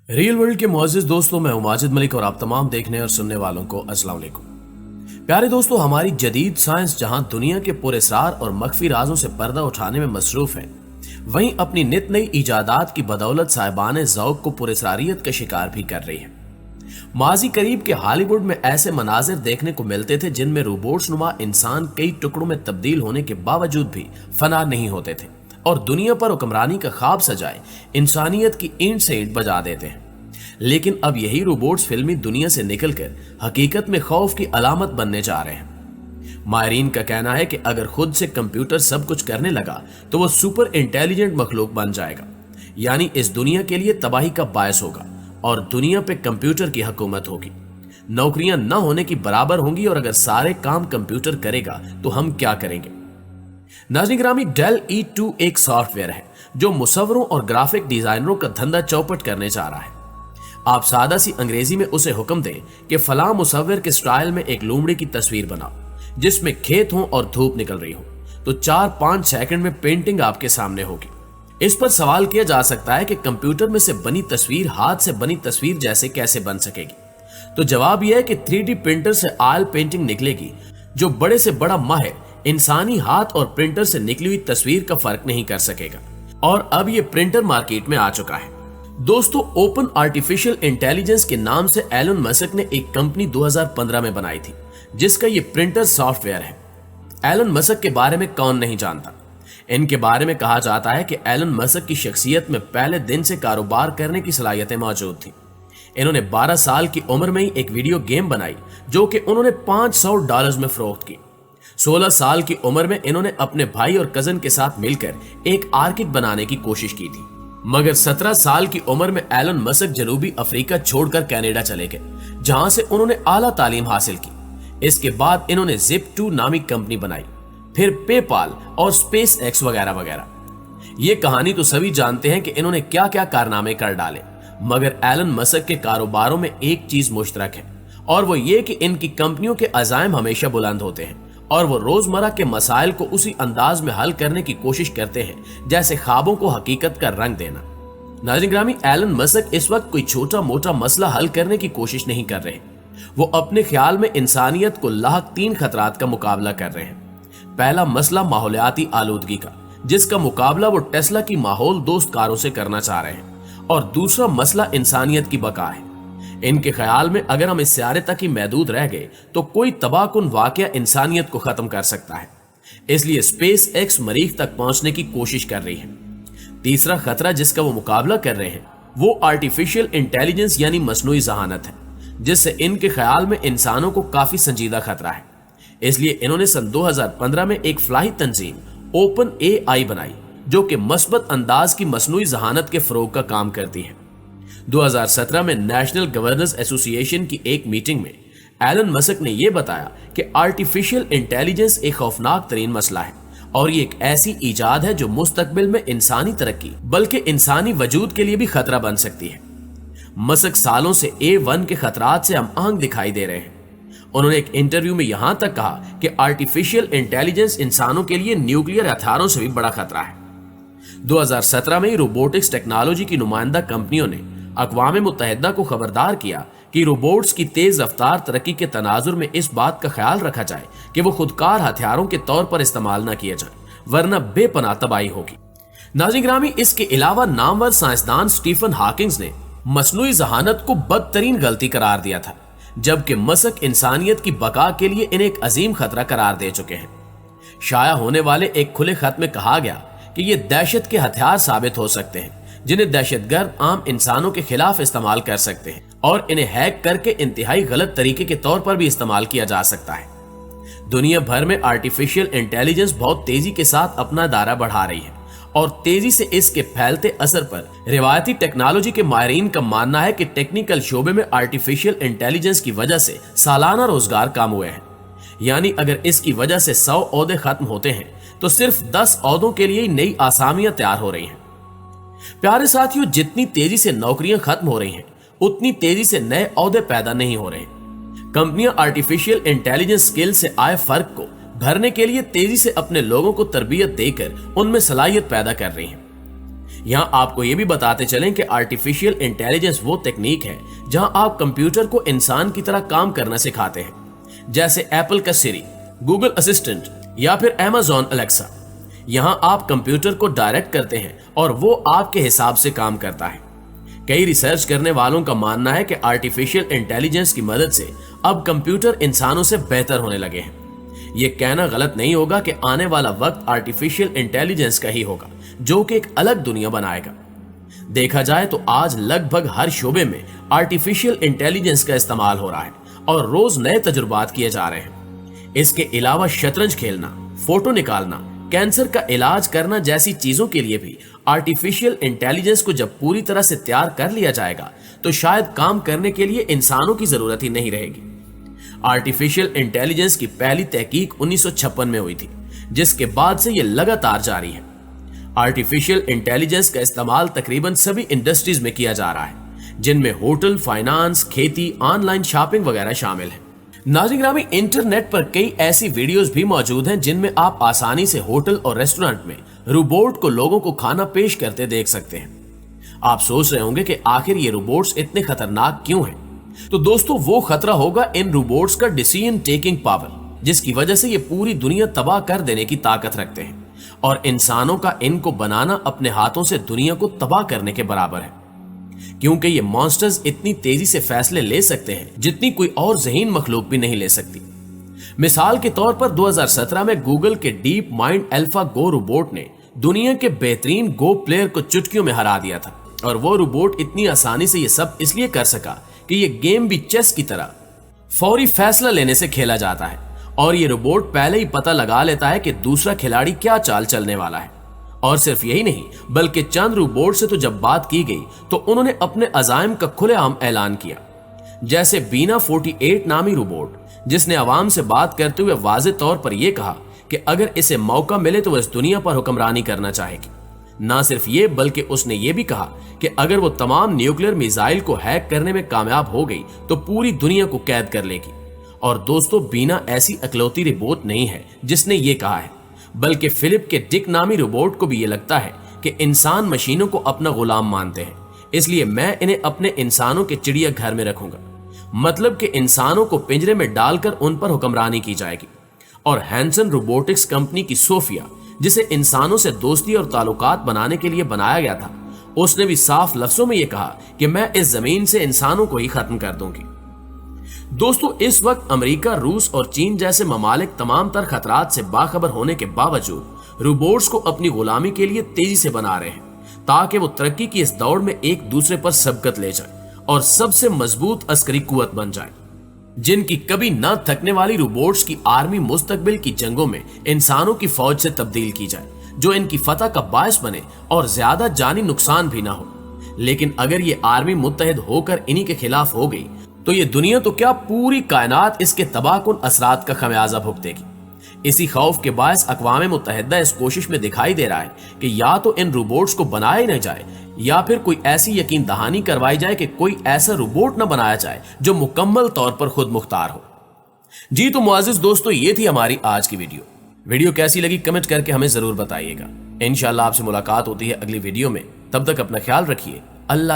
Real world के मुअज़्ज़िज़ दोस्तों, मैं हूं माजिद मलिक और आप तमाम देखने और सुनने वालों को अस्सलाम वालेकुम। प्यारे दोस्तों, हमारी जदीद साइंस जहां दुनिया के पुरअसरार और मख्फी राजों से पर्दा उठाने में मसरूफ है, वहीं अपनी नित नई इजादात की बदौलत साहिबान ज़ौक़ को पुरअसरारियत का शिकार भी कर रही है। माजी करीब के हॉलीवुड में ऐसे मनाजिर देखने को मिलते थे जिनमें रोबोट्स नुमा इंसान कई टुकड़ों में तब्दील होने के बावजूद भी फना नहीं होते थे और दुनिया पर हुक्मरानी का ख्वाब सजाए इंसानियत की ईंट से ईंट बजा देते हैं। लेकिन अब यही रोबोट्स फिल्मी दुनिया से निकलकर हकीकत में खौफ की अलामत बनने जा रहे हैं। माहिरीन का कहना है कि अगर खुद से कंप्यूटर सब कुछ करने लगा तो वो सुपर इंटेलिजेंट मखलूक बन जाएगा, यानी इस दुनिया के लिए तबाही का बायस होगा और दुनिया पे कंप्यूटर की हुकूमत होगी। नौकरियां न होने की बराबर होंगी और अगर सारे काम कंप्यूटर करेगा तो हम क्या करेंगे। नाज़रीन ग्रामी, डेल E2 एक सॉफ्टवेयर है जो मुसव्वरों और ग्राफिक डिजाइनरों का धंधा चौपट करने जा रहा है। आप सादा सी अंग्रेजी में उसे हुक्म दें कि फलां मुसव्विर के स्टाइल में एक लोमड़ी की तस्वीर बनाओ जिसमें खेत हो और धूप निकल रही हो, तो 4-5 सेकंड में पेंटिंग आपके सामने होगी। इस पर सवाल किया जा सकता है कि कंप्यूटर में से बनी तस्वीर हाथ से बनी तस्वीर जैसे कैसे बन सकेगी। तो जवाब यह है कि 3D प्रिंटर से ऑयल पेंटिंग निकलेगी जो बड़े से बड़ा माहिर इंसानी हाथ और प्रिंटर से निकली हुई तस्वीर का फर्क नहीं कर सकेगा। और अब यह प्रिंटर मार्केट में आ चुका है। दोस्तों, ओपन आर्टिफिशियल इंटेलिजेंस के नाम से एलन मस्क ने एक कंपनी 2015 में बनाई थी जिसका ये प्रिंटर सॉफ्टवेयर है। एलन मस्क के बारे में कौन नहीं जानता। इनके बारे में कहा जाता है कि एलन मस्क की शख्सियत में पहले दिन से कारोबार करने की सलाहियतें मौजूद थी। इन्होंने 12 साल की उम्र में ही एक वीडियो गेम बनाई जो कि उन्होंने $500 में फरोख्त की। 16 साल की उम्र में इन्होंने अपने भाई और कजन के साथ मिलकर एक आर्किड बनाने की कोशिश की थी, मगर 17 साल की उम्र में एलन मस्क जनूबी अफ्रीका छोड़कर कनाडा चले गए जहां से उन्होंने आला तालीम हासिल की। इसके बाद इन्होंने Zip2 नामी कंपनी बनाई, फिर पेपाल और स्पेस एक्स वगैरह वगैरह। ये कहानी तो सभी जानते हैं कि इन्होंने क्या क्या कारनामे कर डाले, मगर एलन मस्क के कारोबारों में एक चीज मुश्तरक है और वो ये कि इनकी कंपनियों के अज़ाइम हमेशा बुलंद होते हैं और वो रोजमर्रा के मसाइल को उसी अंदाज में हल करने की कोशिश करते हैं जैसे ख्वाबों को हकीकत का रंग देना। नाज़रीन ग्रामी, एलन मस्क इस वक्त कोई छोटा मोटा मसला हल करने की कोशिश नहीं कर रहे। वो अपने ख्याल में इंसानियत को लाहक 3 खतरात का मुकाबला कर रहे हैं। पहला मसला माहौलियाती आलूदगी का, जिसका मुकाबला वो टेस्ला की माहौल दोस्त कारों से करना चाह रहे हैं, और दूसरा मसला इंसानियत की बका है। इनके ख्याल में अगर हम इस सियारे तक ही महदूद रह गए तो कोई तबाहकुन वाकया इंसानियत को खत्म कर सकता है, इसलिए स्पेस एक्स मरीख तक पहुंचने की कोशिश कर रही है। तीसरा खतरा जिसका वो मुकाबला कर रहे हैं वो आर्टिफिशियल इंटेलिजेंस यानी मसनूई जहानत है, जिससे इनके ख्याल में इंसानों को काफी संजीदा खतरा है। इसलिए इन्होंने सन 2015 में एक फलाही तंजीम ओपन AI बनाई जो कि मस्बत अंदाज की मसनूई जहानत के फरोग का काम करती है। 2017 में नेशनल गवर्नर्स एसोसिएशन की एक मीटिंग में एलन मस्क ने यह बताया कि आर्टिफिशियल इंटेलिजेंस एक खौफनाक तरीन मसला है और ये एक ऐसी इजाद है जो मुस्तकबिल में इंसानी तरक्की बल्कि इंसानी वजूद के लिए भी खतरा बन सकती है। मस्क सालों से A1 के खतरात से हम आहंग दिखाई दे रहे हैं। उन्होंने एक इंटरव्यू में यहां तक कहा कि आर्टिफिशियल इंटेलिजेंस इंसानों के लिए न्यूक्लियर हथियारों से भी बड़ा खतरा है। 2017 में रोबोटिक्स टेक्नोलॉजी की नुमाइंदा कंपनियों ने अक़वाम मुत्तहिदा को खबरदार किया कि रोबोट्स की तेज रफ्तार तरक्की के तनाजुर में इस बात का ख्याल रखा जाए कि वो खुदकार हथियारों के तौर पर इस्तेमाल न किए जाए, वरना बेपनाह तबाही होगी। नाज़रीन ग्रामी, इसके अलावा नामवर साइंसदान स्टीफन हॉकिंग्स ने मसनूई जहानत को बदतरीन गलती करार दिया था, जबकि मस्क इंसानियत की बका के लिए इन्हें एक अजीम खतरा करार दे चुके हैं। शाया होने वाले एक खुले खत में कहा गया कि ये दहशत के हथियार साबित हो सकते हैं जिन्हें दहशतगर्द आम इंसानों के खिलाफ इस्तेमाल कर सकते हैं और इन्हें हैक करके इंतहाई गलत तरीके के तौर पर भी इस्तेमाल किया जा सकता है। दुनिया भर में आर्टिफिशियल इंटेलिजेंस बहुत तेजी के साथ अपना दायरा बढ़ा रही है और तेजी से इसके फैलते असर पर रिवायती टेक्नोलॉजी के माहिरीन का मानना है कि टेक्निकल शोबे में आर्टिफिशियल इंटेलिजेंस की वजह से सालाना रोजगार कम हुए हैं। यानी अगर इसकी वजह से 100 ओहदे खत्म होते हैं तो सिर्फ 10 ओहदों के लिए नई आसामियां तैयार हो रही हैं। प्यारे साथियों, जितनी तेजी से नौकरियां खत्म हो रही हैं उतनी तेजी से नए ओहदे पैदा नहीं हो रहे। कंपनियां आर्टिफिशियल इंटेलिजेंस स्किल से आए फर्क को भरने के लिए तेजी से अपने लोगों को तरबियत देकर उनमें सलाहियत पैदा कर रही हैं। यहाँ आपको ये भी बताते चलें कि आर्टिफिशियल इंटेलिजेंस वो टेक्निक है जहां आप कंप्यूटर को इंसान की तरह काम करना सिखाते हैं, जैसे एप्पल का सिरी, गूगल असिस्टेंट या फिर अमेज़न अलेक्सा। यहां आप कंप्यूटर को डायरेक्ट करते हैं और वो आपके हिसाब से काम करता है। कई रिसर्च करने वालों का मानना है कि आर्टिफिशियल इंटेलिजेंस की मदद से अब कंप्यूटर इंसानों से बेहतर होने लगे हैं। ये कहना गलत नहीं होगा कि आने वाला वक्त आर्टिफिशियल इंटेलिजेंस का ही होगा, जो कि एक अलग दुनिया बनाएगा। देखा जाए तो आज लगभग हर शोबे में आर्टिफिशियल इंटेलिजेंस का इस्तेमाल हो रहा है और रोज नए तजुर्बात किए जा रहे हैं। इसके अलावा शतरंज खेलना, फोटो निकालना, कैंसर का इलाज करना जैसी चीजों के लिए भी आर्टिफिशियल इंटेलिजेंस को जब पूरी तरह से तैयार कर लिया जाएगा तो शायद काम करने के लिए इंसानों की जरूरत ही नहीं रहेगी। आर्टिफिशियल इंटेलिजेंस की पहली तहकीक 1956 में हुई थी, जिसके बाद से यह लगातार जारी है। आर्टिफिशियल इंटेलिजेंस का इस्तेमाल तकरीबन सभी इंडस्ट्रीज में किया जा रहा है, जिनमें होटल, फाइनेंस, खेती, ऑनलाइन शॉपिंग वगैरह शामिल है। नाज़रीन ग्रामी, इंटरनेट पर कई ऐसी वीडियोस भी मौजूद हैं जिनमें आप आसानी से होटल और रेस्टोरेंट में रोबोट को लोगों को खाना पेश करते देख सकते हैं। आप सोच रहे होंगे कि आखिर ये रोबोट्स इतने खतरनाक क्यों हैं? तो दोस्तों, वो खतरा होगा इन रोबोट्स का डिसीजन टेकिंग पावर, जिसकी वजह से ये पूरी दुनिया तबाह कर देने की ताकत रखते हैं और इंसानों का इनको बनाना अपने हाथों से दुनिया को तबाह करने के बराबर है, क्योंकि ये मॉन्स्टर्स इतनी तेजी से फैसले ले सकते हैं जितनी कोई और ज़हीन मखलूक भी नहीं ले सकती। मिसाल के तौर पर 2017 में गूगल के डीप माइंड अल्फा गो रोबोट ने दुनिया के बेहतरीन गो प्लेयर को चुटकियों में हरा दिया था, और वो रोबोट इतनी आसानी से ये सब इसलिए कर सका कि ये गेम भी चेस की तरह फौरी फैसला लेने से खेला जाता है, और ये रोबोट पहले ही पता लगा लेता है कि दूसरा खिलाड़ी क्या चाल चलने वाला है। और सिर्फ यही नहीं, बल्कि चंद रोबोट से तो जब बात की गई तो उन्होंने अपने अज़ाइम का खुलेआम ऐलान किया, जैसे बीना 48 नामी रोबोट, जिसने आवाम से बात करते हुए वाज़े तौर पर यह कहा कि अगर इसे मौका मिले तो वह इस दुनिया पर हुक्मरानी करना चाहेगी। ना सिर्फ ये, बल्कि उसने ये भी कहा कि अगर वो तमाम न्यूक्लियर मिसाइल को हैक करने में कामयाब हो गई तो पूरी दुनिया को कैद कर लेगी। और दोस्तों, बीना ऐसी अकलौती रोबोट नहीं है जिसने ये कहा है, बल्कि फिलिप के डिक नामी रोबोट को भी ये लगता है कि इंसान मशीनों को अपना गुलाम मानते हैं, इसलिए मैं इन्हें अपने इंसानों के चिड़िया घर में रखूंगा। मतलब कि इंसानों को पिंजरे में डालकर उन पर हुक्मरानी की जाएगी। और हैंसन रोबोटिक्स कंपनी की सोफिया, जिसे इंसानों से दोस्ती और ताल्लुकात बनाने के लिए बनाया गया था, उसने भी साफ लफ्जों में यह कहा कि मैं इस जमीन से इंसानों को ही खत्म कर दूंगी। दोस्तों, इस वक्त अमेरिका, रूस और चीन जैसे ममालिक तमाम तर खतरात से बाखबर होने के बावजूद रोबोट्स को अपनी गुलामी के लिए तेजी से बना रहे हैं, ताकि वो तरक्की की इस दौड़ में एक दूसरे पर सबकत ले जाए और सबसे मजबूत अस्करी कुव्वत बन जाए। जिनकी कभी न थकने वाली रोबोट्स की आर्मी मुस्तकबिल की जंगों में इंसानों की फौज से तब्दील की जाए, जो इनकी फतह का बायस बने और ज्यादा जानी नुकसान भी ना हो। लेकिन अगर ये आर्मी मुत्तहिद होकर इन्हीं के खिलाफ हो गई तो ये दुनिया तो क्या, पूरी कायनात इसके तबाहकुन असरात का खमियाजा भुगतेगी। इसी खौफ के बायस अक़वाम मुत्तहिदा इस कोशिश में दिखाई दे रहा है कि या तो इन रोबोट्स को बनाया ही न जाए, या फिर कोई ऐसी यकीन दहानी करवाई जाए कि कोई ऐसा रोबोट न बनाया जाए जो मुकम्मल तौर पर खुद मुख्तार हो। जी तो मुआज़िज़ दोस्तों, ये थी हमारी आज की वीडियो कैसी लगी कमेंट करके हमें जरूर बताइएगा। इंशाअल्लाह आपसे मुलाकात होती है अगली वीडियो में। तब तक अपना ख्याल रखिए। अल्लाह